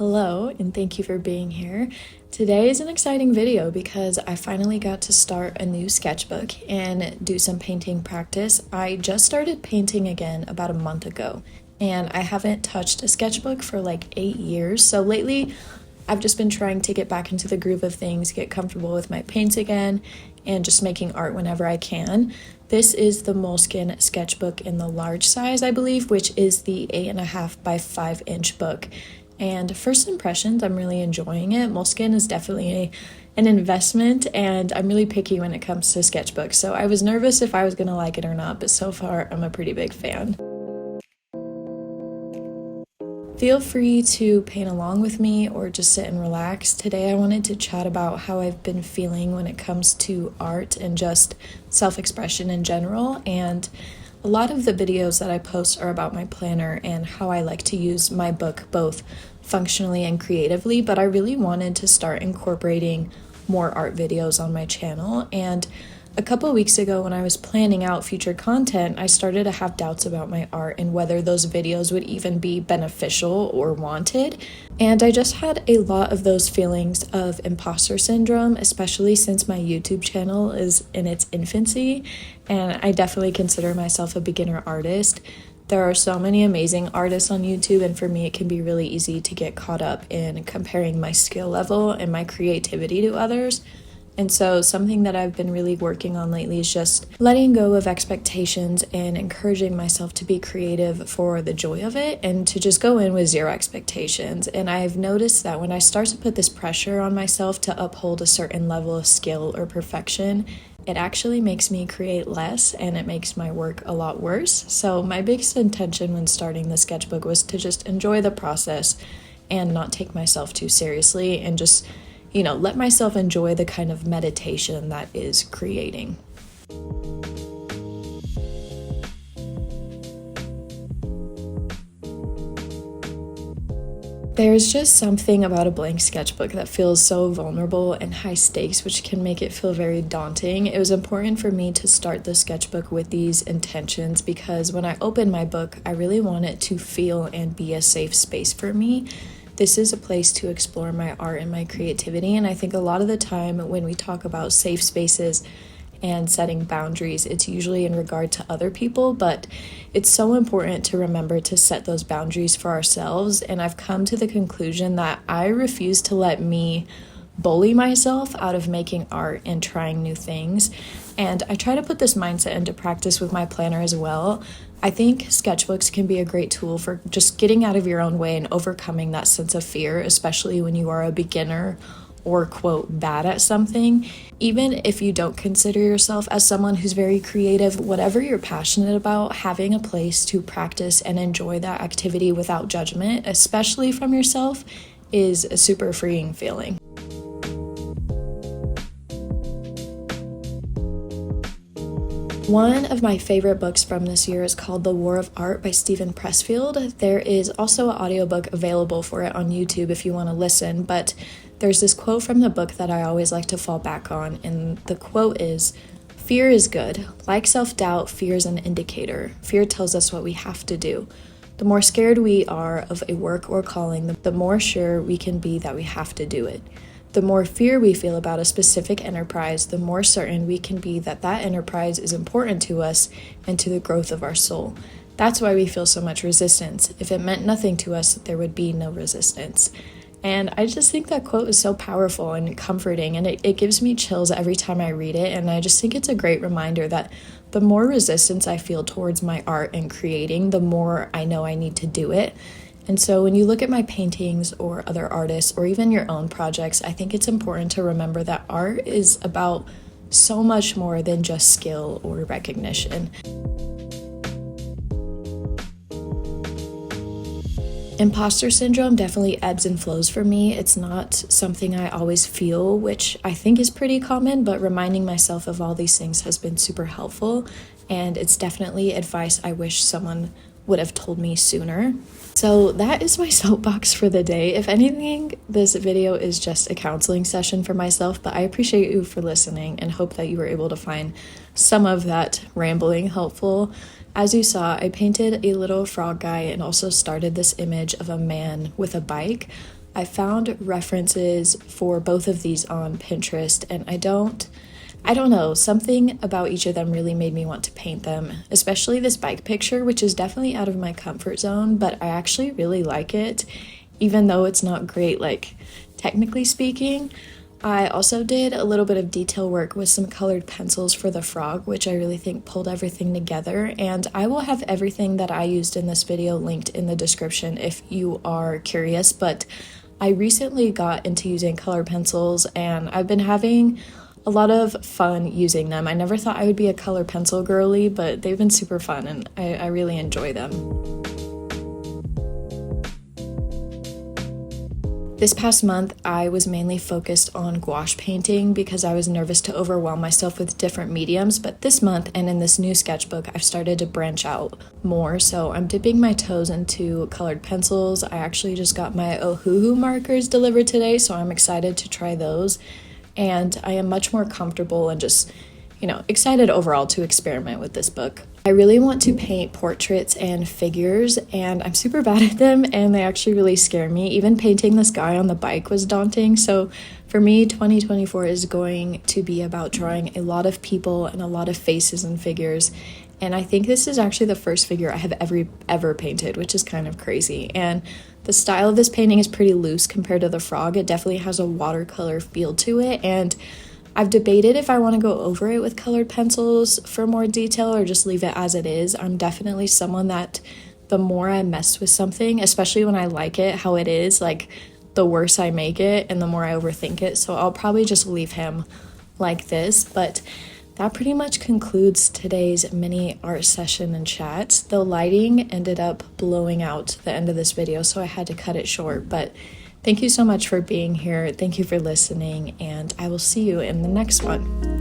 Hello, and thank you for being here. Today is an exciting video because I finally got to start a new sketchbook and do some painting practice. I just started painting again about a month ago, and I haven't touched a sketchbook for like 8 years. So lately, I've just been trying to get back into the groove of things, get comfortable with my paints again, and just making art whenever I can. This is the Moleskine sketchbook in the large size, I believe, which is the 8.5 by 5 inch book. And first impressions, I'm really enjoying it. Moleskine is definitely an investment, and I'm really picky when it comes to sketchbooks. So I was nervous if I was gonna like it or not, but so far I'm a pretty big fan. Feel free to paint along with me or just sit and relax. Today I wanted to chat about how I've been feeling when it comes to art and just self-expression in general. And a lot of the videos that I post are about my planner and how I like to use my book both functionally and creatively, but I really wanted to start incorporating more art videos on my channel. And a couple weeks ago when I was planning out future content, I started to have doubts about my art and whether those videos would even be beneficial or wanted. And I just had a lot of those feelings of imposter syndrome, especially since my YouTube channel is in its infancy, and I definitely consider myself a beginner artist. There are so many amazing artists on YouTube, and for me it can be really easy to get caught up in comparing my skill level and my creativity to others. And so something that I've been really working on lately is just letting go of expectations and encouraging myself to be creative for the joy of it and to just go in with zero expectations. And I've noticed that when I start to put this pressure on myself to uphold a certain level of skill or perfection, it actually makes me create less and it makes my work a lot worse. So my biggest intention when starting the sketchbook was to just enjoy the process and not take myself too seriously and just let myself enjoy the kind of meditation that is creating. There's just something about a blank sketchbook that feels so vulnerable and high stakes, which can make it feel very daunting. It was important for me to start the sketchbook with these intentions because when I opened my book, I really want it to feel and be a safe space for me. This is a place to explore my art and my creativity, and I think a lot of the time when we talk about safe spaces and setting boundaries, it's usually in regard to other people, but it's so important to remember to set those boundaries for ourselves. And I've come to the conclusion that I refuse to let me bully myself out of making art and trying new things. And I try to put this mindset into practice with my planner as well. I think sketchbooks can be a great tool for just getting out of your own way and overcoming that sense of fear, especially when you are a beginner or, quote, bad at something. Even if you don't consider yourself as someone who's very creative, whatever you're passionate about, having a place to practice and enjoy that activity without judgment, especially from yourself, is a super freeing feeling. One of my favorite books from this year is called The War of Art by Steven Pressfield. There is also an audiobook available for it on YouTube if you want to listen, but there's this quote from the book that I always like to fall back on, and the quote is, "Fear is good. Like self-doubt, fear is an indicator. Fear tells us what we have to do. The more scared we are of a work or calling, the more sure we can be that we have to do it. The more fear we feel about a specific enterprise, the more certain we can be that that enterprise is important to us and to the growth of our soul. That's why we feel so much resistance. If it meant nothing to us, there would be no resistance." And I just think that quote is so powerful and comforting, and it gives me chills every time I read it. And I just think it's a great reminder that the more resistance I feel towards my art and creating, the more I know I need to do it. And so when you look at my paintings or other artists or even your own projects, I think it's important to remember that art is about so much more than just skill or recognition. Imposter syndrome definitely ebbs and flows for me. It's not something I always feel, which I think is pretty common, but reminding myself of all these things has been super helpful, and it's definitely advice I wish someone would have told me sooner. So that is my soapbox for the day. If anything, this video is just a counseling session for myself, but I appreciate you for listening and hope that you were able to find some of that rambling helpful. As you saw, I painted a little frog guy and also started this image of a man with a bike. I found references for both of these on Pinterest, and I don't know, something about each of them really made me want to paint them, especially this bike picture, which is definitely out of my comfort zone, but I actually really like it, even though it's not great, like, technically speaking. I also did a little bit of detail work with some colored pencils for the frog, which I really think pulled everything together, and I will have everything that I used in this video linked in the description if you are curious, but I recently got into using colored pencils, and I've been having a lot of fun using them. I never thought I would be a color pencil girly, but they've been super fun, and I really enjoy them. This past month, I was mainly focused on gouache painting because I was nervous to overwhelm myself with different mediums, but this month and in this new sketchbook, I've started to branch out more, so I'm dipping my toes into colored pencils. I actually just got my Ohuhu markers delivered today, so I'm excited to try those, and I am much more comfortable and just, excited overall to experiment with this book. I really want to paint portraits and figures, and I'm super bad at them, and they actually really scare me. Even painting this guy on the bike was daunting, so for me, 2024 is going to be about drawing a lot of people and a lot of faces and figures, and I think this is actually the first figure I have ever painted, which is kind of crazy. And the style of this painting is pretty loose compared to the frog. It definitely has a watercolor feel to it, and I've debated if I want to go over it with colored pencils for more detail or just leave it as it is. I'm definitely someone that the more I mess with something, especially when I like it how it is, like the worse I make it and the more I overthink it. So I'll probably just leave him like this. But that pretty much concludes today's mini art session and chat. The lighting ended up blowing out the end of this video, so I had to cut it short. But thank you so much for being here. Thank you for listening, and I will see you in the next one.